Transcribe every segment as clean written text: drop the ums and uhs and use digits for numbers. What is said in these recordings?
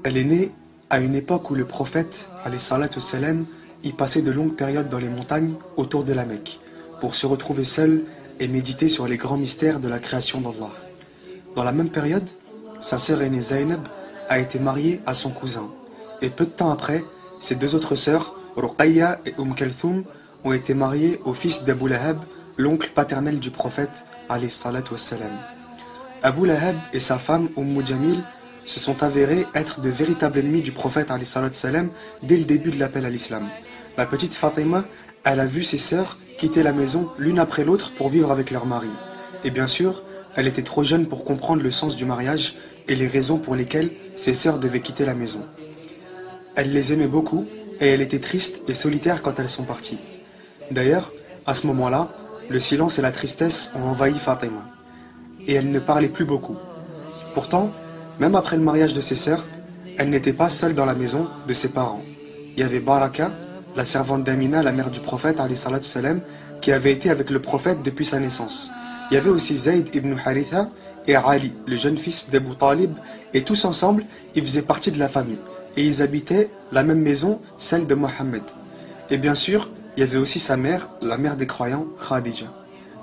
Elle est née à une époque où le prophète, alayhi salatu wassalam, y passait de longues périodes dans les montagnes autour de la Mecque, pour se retrouver seul et méditer sur les grands mystères de la création d'Allah. Dans la même période, sa sœur aînée Zaynab a été mariée à son cousin, et peu de temps après, ses deux autres sœurs, Ruqayya et Kalthoum, ont été mariées au fils d'Abu Lahab, l'oncle paternel du prophète, alayhi salatu wassalam. Abu Lahab et sa femme Jamil se sont avérés être de véritables ennemis du prophète alayhi salatu wassalam dès le début de l'appel à l'islam. La petite Fatima, elle a vu ses sœurs quitter la maison l'une après l'autre pour vivre avec leur mari. Et bien sûr, elle était trop jeune pour comprendre le sens du mariage et les raisons pour lesquelles ses sœurs devaient quitter la maison. Elle les aimait beaucoup et elle était triste et solitaire quand elles sont parties. D'ailleurs, à ce moment-là, le silence et la tristesse ont envahi Fatima. Et elle ne parlait plus beaucoup. Pourtant, même après le mariage de ses sœurs, elle n'était pas seule dans la maison de ses parents. Il y avait Baraka, la servante d'Amina, la mère du prophète, alayhi salatu wassalam, qui avait été avec le prophète depuis sa naissance. Il y avait aussi Zayd ibn Haritha et Ali, le jeune fils d'Abu Talib, et tous ensemble, ils faisaient partie de la famille. Et ils habitaient la même maison, celle de Mohammed. Et bien sûr, il y avait aussi sa mère, la mère des croyants, Khadija.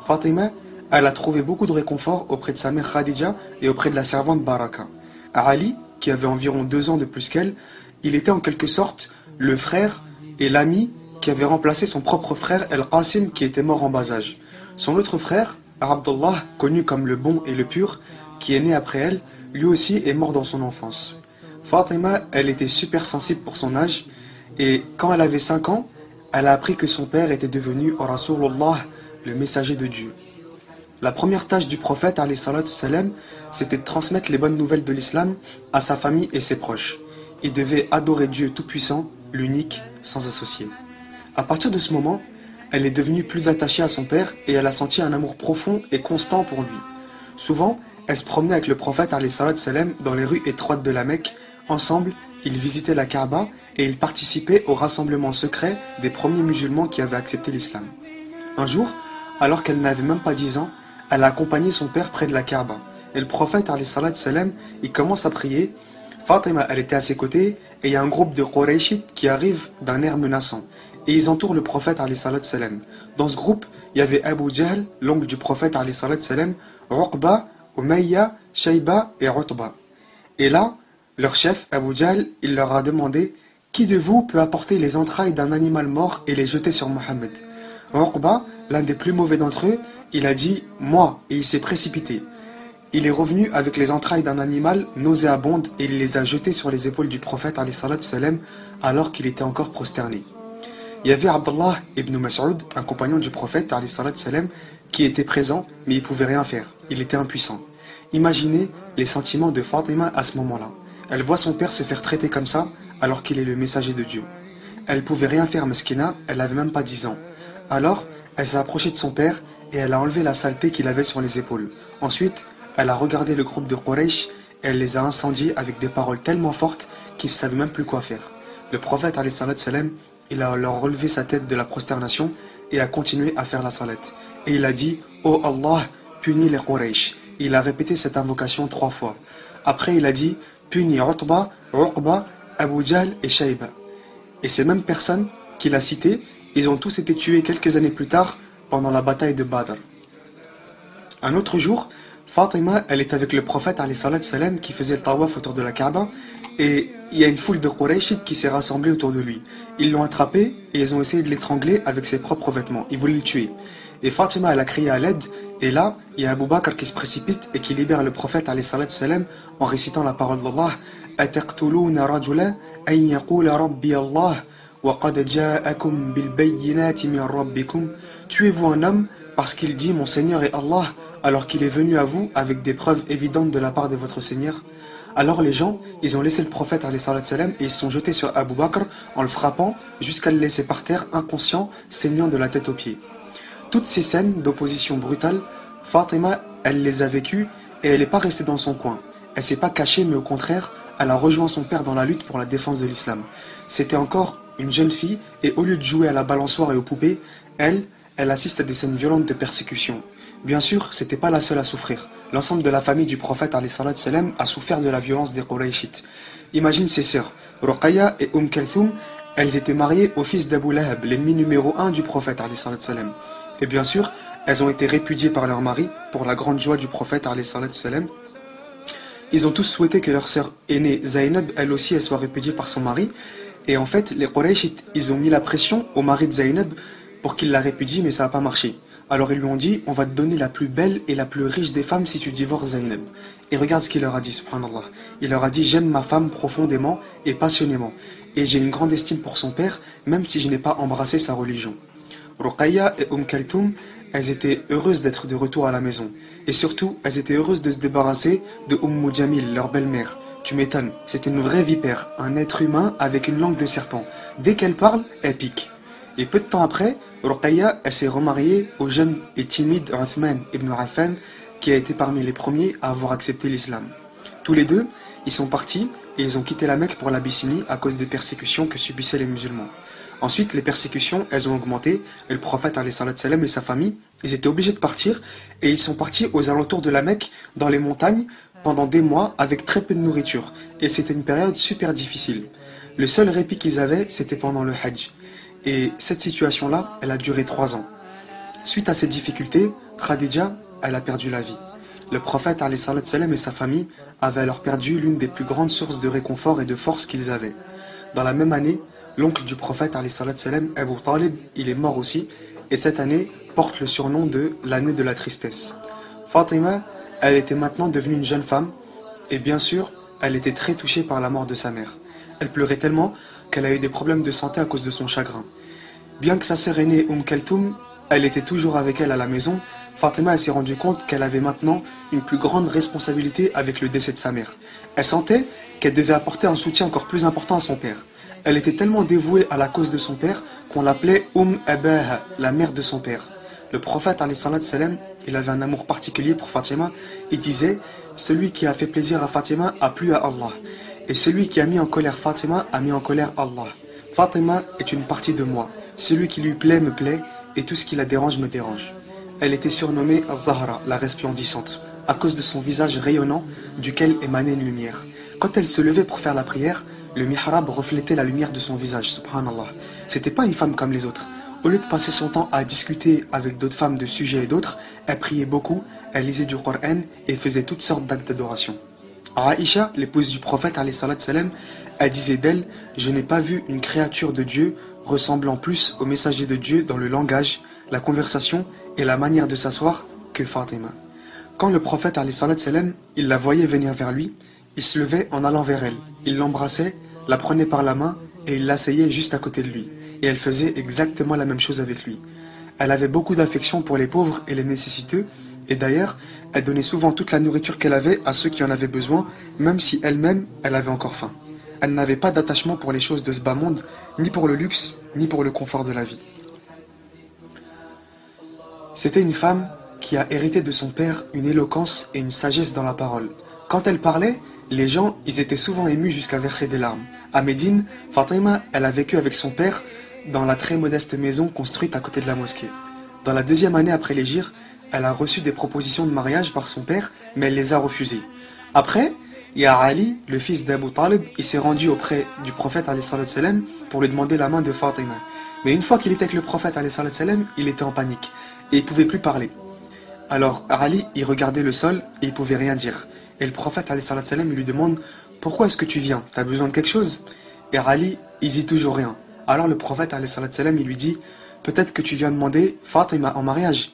Fatima, elle a trouvé beaucoup de réconfort auprès de sa mère Khadija et auprès de la servante Baraka. Ali, qui avait environ 2 ans de plus qu'elle, il était en quelque sorte le frère et l'ami qui avait remplacé son propre frère El-Qasim qui était mort en bas âge. Son autre frère, Abdullah, connu comme le bon et le pur, qui est né après elle, lui aussi est mort dans son enfance. Fatima, elle était super sensible pour son âge et quand elle avait 5 ans, elle a appris que son père était devenu Rasulullah, le messager de Dieu. La première tâche du prophète, alayhi salatu wassalam, c'était de transmettre les bonnes nouvelles de l'islam à sa famille et ses proches. Il devait adorer Dieu tout-puissant, l'unique, sans associé. À partir de ce moment, elle est devenue plus attachée à son père et elle a senti un amour profond et constant pour lui. Souvent, elle se promenait avec le prophète, alayhi salatu wassalam, dans les rues étroites de la Mecque. Ensemble, ils visitaient la Kaaba et ils participaient au rassemblement secret des premiers musulmans qui avaient accepté l'islam. Un jour, alors qu'elle n'avait même pas 10 ans, elle a accompagné son père près de la Kaaba. Et le prophète, alayhi salatu wassalam, il commence à prier. Fatima, elle était à ses côtés, et il y a un groupe de Qurayshites qui arrive d'un air menaçant. Et ils entourent le prophète, alayhi salatu wassalam. Dans ce groupe, il y avait Abu Jahl, l'oncle du prophète, alayhi salatu wassalam, Uqba, Umayya, Shayba et Utba. Et là, leur chef, Abu Jahl, il leur a demandé « Qui de vous peut apporter les entrailles d'un animal mort et les jeter sur Mohammed ?» Uqba, l'un des plus mauvais d'entre eux, il a dit « Moi » et il s'est précipité. Il est revenu avec les entrailles d'un animal nauséabonde et il les a jetées sur les épaules du prophète alayhi salatu wassalam, alors qu'il était encore prosterné. Il y avait Abdullah ibn Mas'ud, un compagnon du prophète alayhi salatu wassalam, qui était présent mais il pouvait rien faire, il était impuissant. Imaginez les sentiments de Fatima à ce moment-là. Elle voit son père se faire traiter comme ça alors qu'il est le messager de Dieu. Elle pouvait rien faire, Meskina, elle n'avait même pas 10 ans. Alors, elle s'est approchée de son père et elle a enlevé la saleté qu'il avait sur les épaules. Ensuite, elle a regardé le groupe de Quraysh et elle les a incendiés avec des paroles tellement fortes qu'ils ne savaient même plus quoi faire. Le prophète, alayhi salatu wassalam, il a alors relevé sa tête de la prosternation et a continué à faire la salette. Et il a dit « Oh Allah, punis les Quraysh ». Il a répété cette invocation 3 fois. Après, il a dit « Punis Utba, Uqba, Abu Jahl et Shayba ». Et ces mêmes personnes qu'il a citées, ils ont tous été tués quelques années plus tard pendant la bataille de Badr. Un autre jour, Fatima, elle est avec le prophète alayhi salatu wassalam, qui faisait le tawaf autour de la Kaaba et il y a une foule de Qurayshites qui s'est rassemblée autour de lui. Ils l'ont attrapé et ils ont essayé de l'étrangler avec ses propres vêtements. Ils voulaient le tuer. Et Fatima, elle a crié à l'aide et là, il y a Abu Bakr qui se précipite et qui libère le prophète alayhi salatu wassalam en récitant la parole d'Allah « Ataqtuluna rajula an yaqula rabbi Allah wa qad ja'akum bil bayyinati min rabbikum » Tuez-vous un homme parce qu'il dit « Mon Seigneur est Allah » alors qu'il est venu à vous avec des preuves évidentes de la part de votre Seigneur. Alors les gens, ils ont laissé le prophète alayhi salatu wassalam et ils se sont jetés sur Abu Bakr en le frappant jusqu'à le laisser par terre inconscient, saignant de la tête aux pieds. Toutes ces scènes d'opposition brutale, Fatima, elle les a vécues et elle n'est pas restée dans son coin. Elle s'est pas cachée mais au contraire, elle a rejoint son père dans la lutte pour la défense de l'islam. C'était encore une jeune fille et au lieu de jouer à la balançoire et aux poupées, elle assiste à des scènes violentes de persécution. Bien sûr, c'était pas la seule à souffrir. l'ensemble de la famille du prophète alayhi salatu salam a souffert de la violence des Qurayshites. Imagine ses sœurs, Ruqayya et Kalthoum, elles étaient mariées au fils d'Abu Lahab, l'ennemi numéro 1 du prophète alayhi salatu salam. Et bien sûr, elles ont été répudiées par leur mari pour la grande joie du prophète alayhi salatu salam. Ils ont tous souhaité que leur sœur aînée Zaynab, elle aussi, elle soit répudiée par son mari. Et en fait, les Qurayshites, ils ont mis la pression au mari de Zaynab pour qu'il la répudie, mais ça n'a pas marché. Alors ils lui ont dit, on va te donner la plus belle et la plus riche des femmes si tu divorces Zaynab. Et regarde ce qu'il leur a dit, subhanallah. Il leur a dit, j'aime ma femme profondément et passionnément. Et j'ai une grande estime pour son père, même si je n'ai pas embrassé sa religion. Ruqayya et Kalthoum, elles étaient heureuses d'être de retour à la maison. Et surtout, elles étaient heureuses de se débarrasser de Jamil, leur belle-mère. Tu m'étonnes, c'était une vraie vipère, un être humain avec une langue de serpent. Dès qu'elle parle, elle pique. Et peu de temps après, Ruqayya, elle s'est remariée au jeune et timide Uthman ibn Affan, qui a été parmi les premiers à avoir accepté l'islam. Tous les deux, ils sont partis et ils ont quitté la Mecque pour l'Abyssinie à cause des persécutions que subissaient les musulmans. Ensuite, les persécutions, elles ont augmenté, et le prophète alayhi salatu salam et sa famille, ils étaient obligés de partir, et ils sont partis aux alentours de la Mecque, dans les montagnes, pendant des mois, avec très peu de nourriture, et c'était une période super difficile. Le seul répit qu'ils avaient, c'était pendant le Hajj. Et cette situation-là, elle a duré 3 ans. Suite à ces difficultés, Khadija, elle a perdu la vie. Le prophète alayhi salatu salam et sa famille avaient alors perdu l'une des plus grandes sources de réconfort et de force qu'ils avaient. Dans la même année, l'oncle du prophète alayhi salatu salam, Abu Talib, il est mort aussi, et cette année porte le surnom de l'année de la tristesse. Fatima, elle était maintenant devenue une jeune femme, et bien sûr, elle était très touchée par la mort de sa mère. Elle pleurait tellement qu'elle a eu des problèmes de santé à cause de son chagrin. Bien que sa sœur aînée Kalthoum, elle était toujours avec elle à la maison, Fatima s'est rendue compte qu'elle avait maintenant une plus grande responsabilité avec le décès de sa mère. Elle sentait qu'elle devait apporter un soutien encore plus important à son père. Elle était tellement dévouée à la cause de son père qu'on l'appelait Abaha, la mère de son père. Le prophète alayhi salatu salam, il avait un amour particulier pour Fatima. Il disait, celui qui a fait plaisir à Fatima a plu à Allah. Et celui qui a mis en colère Fatima a mis en colère Allah. Fatima est une partie de moi. Celui qui lui plaît me plaît, et tout ce qui la dérange me dérange. Elle était surnommée Zahra, la resplendissante, à cause de son visage rayonnant, duquel émanait une lumière. Quand elle se levait pour faire la prière, le mihrab reflétait la lumière de son visage, subhanallah. C'était pas une femme comme les autres. Au lieu de passer son temps à discuter avec d'autres femmes de sujets et d'autres, elle priait beaucoup, elle lisait du Coran et faisait toutes sortes d'actes d'adoration. Aïcha, l'épouse du prophète, alayhi salatu salam, elle disait d'elle, je n'ai pas vu une créature de Dieu ressemblant plus au messager de Dieu dans le langage, la conversation et la manière de s'asseoir que Fatima. Quand le prophète, alayhi salatu salam, il la voyait venir vers lui, il se levait en allant vers elle, il l'embrassait, la prenait par la main et il l'asseyait juste à côté de lui. Et elle faisait exactement la même chose avec lui. Elle avait beaucoup d'affection pour les pauvres et les nécessiteux, et d'ailleurs, elle donnait souvent toute la nourriture qu'elle avait à ceux qui en avaient besoin, même si elle-même, elle avait encore faim. Elle n'avait pas d'attachement pour les choses de ce bas monde, ni pour le luxe, ni pour le confort de la vie. C'était une femme qui a hérité de son père une éloquence et une sagesse dans la parole. Quand elle parlait, les gens, ils étaient souvent émus jusqu'à verser des larmes. À Médine, Fatima, elle a vécu avec son père dans la très modeste maison construite à côté de la mosquée. Dans la 2e année après l'hégire, elle a reçu des propositions de mariage par son père, mais elle les a refusées. Après, il y a Ali, le fils d'Abu Talib, il s'est rendu auprès du prophète alayhi salatu salam pour lui demander la main de Fatima. Mais une fois qu'il était avec le prophète alayhi salatu salam, il était en panique et il ne pouvait plus parler. Alors Ali, il regardait le sol et il pouvait rien dire. Et le prophète alayhi salatu salam, il lui demande « Pourquoi est-ce que tu viens? T'as besoin de quelque chose ?» Et Ali, il dit toujours rien. Alors le prophète alayhi salatu salam, il lui dit « Peut-être que tu viens demander Fatima en mariage ?»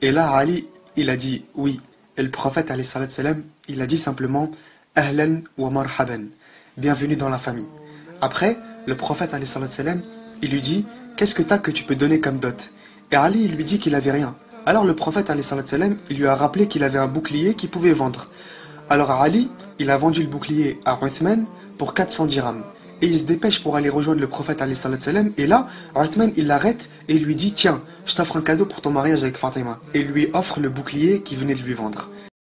Et là Ali, il a dit « Oui ». Et le prophète alayhi salatu salam, il a dit simplement « Ahlan wa marhaban » bienvenue dans la famille. Après, le prophète alayhi salatu salam, il lui dit « Qu'est-ce que t'as que tu peux donner comme dot ?» Et Ali, il lui dit qu'il avait rien. Alors le prophète alayhi salatu salam, il lui a rappelé qu'il avait un bouclier qu'il pouvait vendre. Alors Ali, il a vendu le bouclier à Uthman pour 400 dirhams. Et il se dépêche pour aller rejoindre le prophète alayhi salatu salam. Et là, Uthman, il l'arrête et il lui dit « Tiens, je t'offre un cadeau pour ton mariage avec Fatima. » Et il lui offre le bouclier qu'il venait de lui vendre.